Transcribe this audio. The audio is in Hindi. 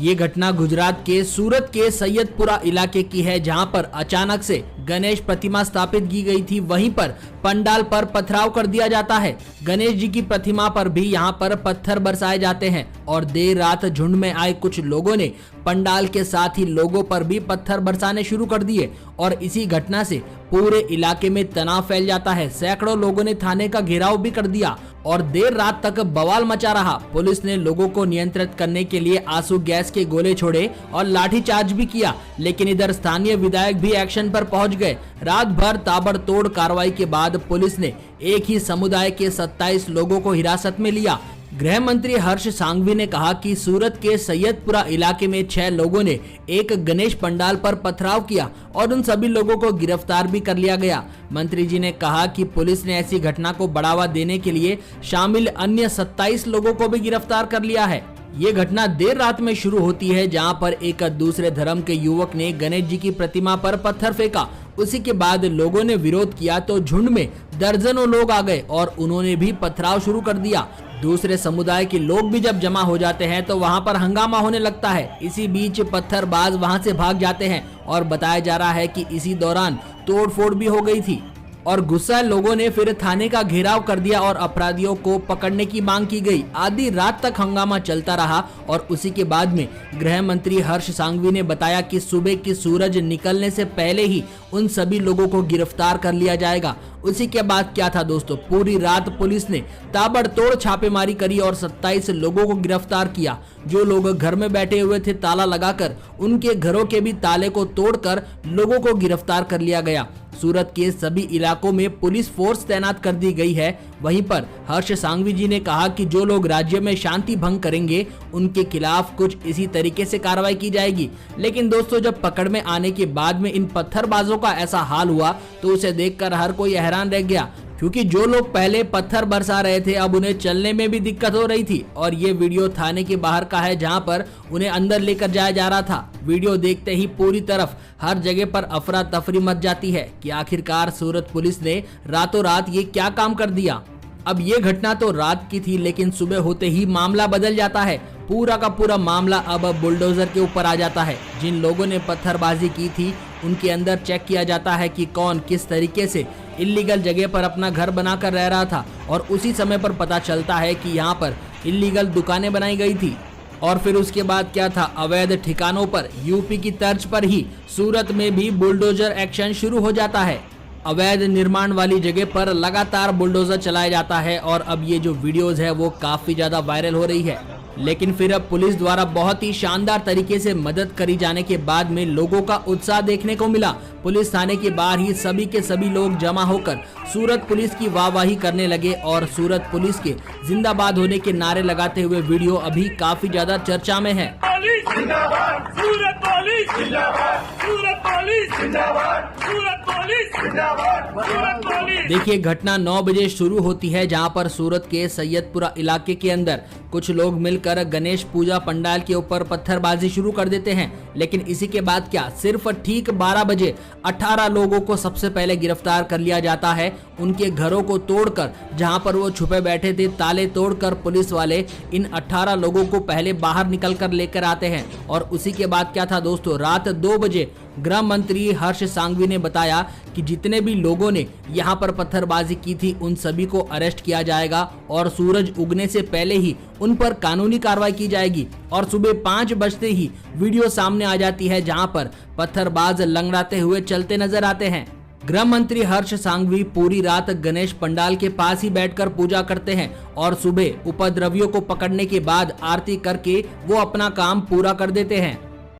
ये घटना गुजरात के सूरत के सैयदपुरा इलाके की है, जहां पर अचानक से गणेश प्रतिमा स्थापित की गई थी। वहीं पर पंडाल पर पथराव कर दिया जाता है। गणेश जी की प्रतिमा पर भी यहां पर पत्थर बरसाए जाते हैं और देर रात झुंड में आए कुछ लोगों ने पंडाल के साथ ही लोगों पर भी पत्थर बरसाने शुरू कर दिए और इसी घटना से पूरे इलाके में तनाव फैल जाता है। सैकड़ों लोगों ने थाने का घेराव भी कर दिया और देर रात तक बवाल मचा रहा। पुलिस ने लोगों को नियंत्रित करने के लिए आंसू गैस के गोले छोड़े और लाठीचार्ज भी किया, लेकिन इधर स्थानीय विधायक भी एक्शन पर पहुंच गए। रात भर ताबड़तोड़ कार्रवाई के बाद पुलिस ने एक ही समुदाय के 27 लोगों को हिरासत में लिया। गृह मंत्री हर्ष सांघवी ने कहा कि सूरत के सैयदपुरा इलाके में 6 लोगों ने एक गणेश पंडाल पर पथराव किया और उन सभी लोगों को गिरफ्तार भी कर लिया गया। मंत्री जी ने कहा कि पुलिस ने ऐसी घटना को बढ़ावा देने के लिए शामिल अन्य 27 लोगों को भी गिरफ्तार कर लिया है। ये घटना देर रात में शुरू होती है, जहां पर एक दूसरे धर्म के युवक ने गणेश जी की प्रतिमा पर पत्थर फेंका। उसी के बाद लोगों ने विरोध किया तो झुंड में दर्जनों लोग आ गए और उन्होंने भी पथराव शुरू कर दिया। दूसरे समुदाय के लोग भी जब जमा हो जाते हैं तो वहां पर हंगामा होने लगता है। इसी बीच पत्थरबाज वहां से भाग जाते हैं और बताया जा रहा है कि इसी दौरान तोड़फोड़ भी हो गई थी और गुस्साए लोगों ने फिर थाने का घेराव कर दिया और अपराधियों को पकड़ने की मांग की गई। आधी रात तक हंगामा चलता रहा और उसी के बाद में गृह मंत्री हर्ष सांघवी ने बताया कि सुबह की सूरज निकलने से पहले ही उन सभी लोगों को गिरफ्तार कर लिया जाएगा। उसी के बाद क्या था दोस्तों, पूरी रात पुलिस ने ताबड़तोड़ छापेमारी करी और 27 लोगों को गिरफ्तार किया। जो लोग घर में बैठे हुए थे ताला लगाकर, उनके घरों के भी ताले को तोड़कर लोगों को गिरफ्तार कर लिया गया। सूरत के सभी इलाकों में पुलिस फोर्स तैनात कर दी गई है। वहीं पर हर्ष सांघवी जी ने कहा कि जो लोग राज्य में शांति भंग करेंगे उनके खिलाफ कुछ इसी तरीके से कार्रवाई की जाएगी। लेकिन दोस्तों, जब पकड़ में आने के बाद में इन पत्थरबाजों का ऐसा हाल हुआ तो उसे देखकर हर कोई हैरान रह गया, क्योंकि जो लोग पहले पत्थर बरसा रहे थे अब उन्हें चलने में भी दिक्कत हो रही थी। और ये वीडियो थाने के बाहर का है, जहां पर उन्हें अंदर लेकर जाया जा रहा था। वीडियो देखते ही पूरी तरफ हर जगह पर अफरा तफरी मच जाती है कि आखिरकार सूरत पुलिस ने रातों रात ये क्या काम कर दिया। अब ये घटना तो रात की थी, लेकिन सुबह होते ही मामला बदल जाता है। पूरा का पूरा मामला अब बुलडोजर के ऊपर आ जाता है। जिन लोगों ने पत्थरबाजी की थी उनके अंदर चेक किया जाता है कि कौन किस तरीके से इल्लीगल जगह पर अपना घर बनाकर रह रहा था और उसी समय पर पता चलता है कि यहाँ पर इल्लीगल दुकानें बनाई गई थी। और फिर उसके बाद क्या था, अवैध ठिकानों पर यूपी की तर्ज पर ही सूरत में भी बुलडोजर एक्शन शुरू हो जाता है। अवैध निर्माण वाली जगह पर लगातार बुलडोजर चलाया जाता है और अब ये जो वीडियोस है वो काफी ज्यादा वायरल हो रही है। लेकिन फिर अब पुलिस द्वारा बहुत ही शानदार तरीके से मदद करी जाने के बाद में लोगों का उत्साह देखने को मिला। पुलिस थाने के बाहर ही सभी के सभी लोग जमा होकर सूरत पुलिस की वाहवाही करने लगे और सूरत पुलिस के जिंदाबाद होने के नारे लगाते हुए वीडियो अभी काफी ज्यादा चर्चा में है। सूरत पुलिस जिंदाबाद, सूरत पुलिस जिंदाबाद, सूरत पुलिस जिंदाबाद, सूरत पुलिस। देखिए, घटना 9 बजे शुरू होती है, जहां पर सूरत के सैयदपुरा इलाके के अंदर कुछ लोग मिलकर गणेश पूजा पंडाल के ऊपर पत्थरबाजी शुरू कर देते हैं। लेकिन इसी के बाद क्या, सिर्फ ठीक 12 बजे 18 लोगों को सबसे पहले गिरफ्तार कर लिया जाता है। उनके घरों को तोड़कर, जहां पर वो छुपे बैठे थे, ताले तोड़कर पुलिस वाले इन 18 लोगों को पहले बाहर निकल कर लेकर आते हैं। और उसी के बाद क्या था दोस्तों, रात 2 बजे गृह मंत्री हर्ष सांघवी ने बताया कि जितने भी लोगों ने यहां पर पत्थरबाजी की थी उन सभी को अरेस्ट किया जाएगा और सूरज उगने से पहले ही उन पर कानूनी कार्रवाई की जाएगी। और सुबह 5 बजते ही वीडियो सामने आ जाती है, जहां पर पत्थरबाज लंगड़ाते हुए चलते नजर आते हैं। गृह मंत्री हर्ष सांघवी पूरी रात गणेश पंडाल के पास ही बैठकर पूजा करते हैं और सुबह उपद्रवियों को पकड़ने के बाद आरती करके वो अपना काम पूरा कर देते हैं।